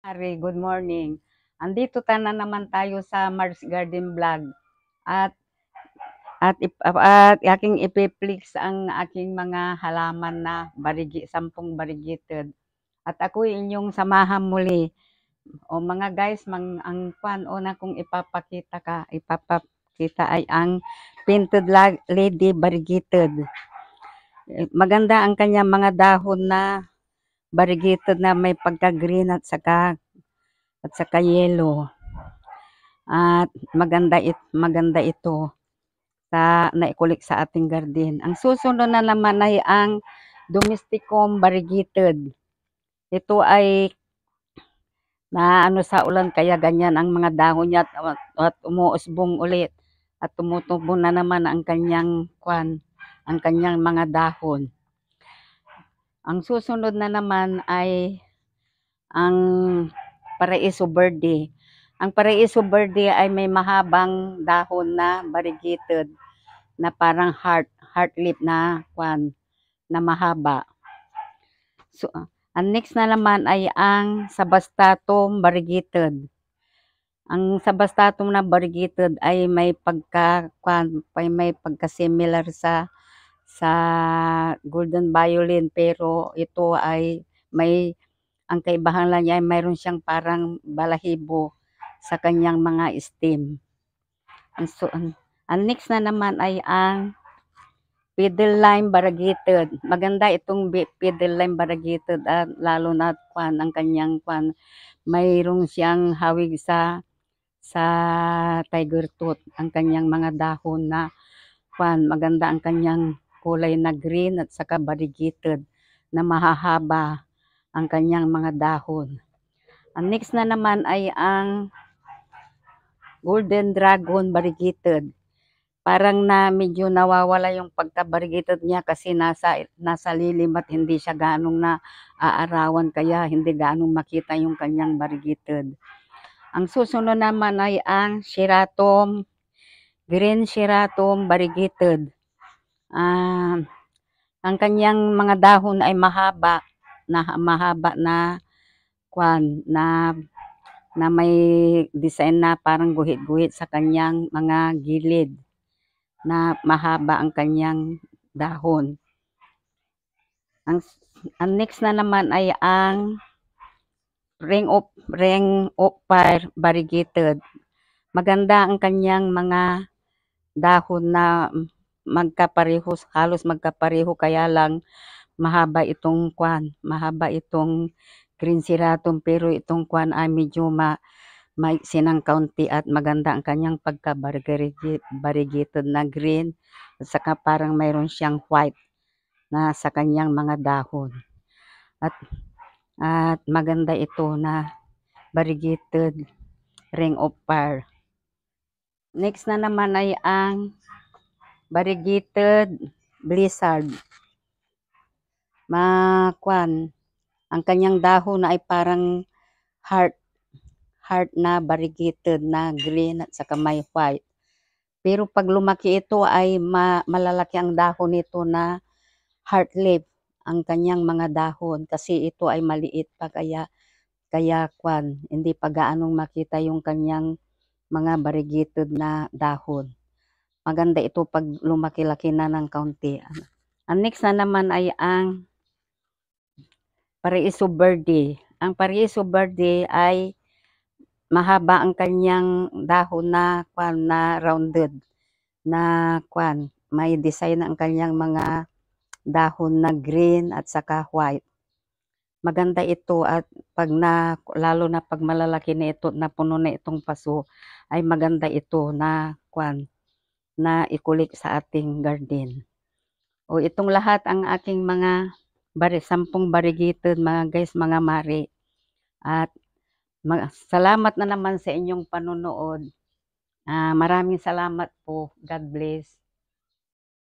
Ari, good morning. Andito na naman tayo sa Mars Garden Vlog at at aking ipiflix ang aking mga halaman na 10 barigited. At ako inyong samahan muli. O mga guys, ang una kong ipapakita ay ang painted lady variegated. Maganda ang kanya mga dahon na variegated na may pagka-green at saka yellow. At maganda ito sa naikulik sa ating garden. Ang susunod na naman ay ang domesticum variegated. Ito ay na ano sa ulan kaya ganyan ang mga dahon niya at umuusbong ulit at tumutubo na naman ang kanyang mga dahon. Ang susunod na naman ay ang Paraiso Verde. Ang Paraiso Verde ay may mahabang dahon na variegated na parang heart leaf na na mahaba. So, ang next na naman ay ang Sabastatum variegated. Ang Sabastatum na variegated ay may pagka-similar sa golden violin, pero ito ay ang kaibahan lang niya ay mayroon siyang parang balahibo sa kanyang mga stem. Ang next na naman ay ang Fiddle Lime variegated. Maganda itong Fiddle Lime variegated at lalo na ang kanyang mayroon siyang hawig sa tiger tooth. Ang kanyang mga dahon na maganda ang kanyang kulay na green at saka variegated na mahahaba ang kanyang mga dahon. Ang next na naman ay ang Golden Dragon variegated. Parang medyo nawawala yung pagka-variegated niya kasi nasa lilim at hindi siya ganong na aarawan kaya hindi ganong makita yung kanyang variegated. Ang susunod naman ay ang Green Sheratom variegated. Ang kanyang mga dahon ay mahaba na may design na parang guhit-guhit sa kanyang mga gilid na mahaba ang kanyang dahon. Ang next na naman ay ang Ring of Fire variegated. Maganda ang kanyang mga dahon na halos magkapareho kaya lang mahaba itong Green Sheratom, pero itong ay medyo maiksi ng kaunti at maganda ang kanyang pagka-variegated na green at saka parang mayroon siyang white na sa kanyang mga dahon. At maganda ito na variegated Ring of Fire. Next na naman ay ang variegated Blizzard. Ang kanyang dahon na ay parang heart na variegated na green at saka may white. Pero pag lumaki ito ay malalaki ang dahon nito na heart leaf ang kanyang mga dahon kasi ito ay maliit pa kaya hindi pa gaanong makita yung kanyang mga variegated na dahon. Maganda ito pag lumaki-laki na ng kaunti. Ang next na naman ay ang Paraiso Verde. Ang Paraiso Verde ay mahaba ang kanyang dahon na rounded na may design ang kanyang mga dahon na green at saka white. Maganda ito at lalo na pag malalaki na ito na puno na itong paso ay maganda ito na na ikulik sa ating garden. O itong lahat ang aking mga 10 variegated mga guys, mga mari. At salamat na naman sa inyong panonood. Maraming salamat po. God bless.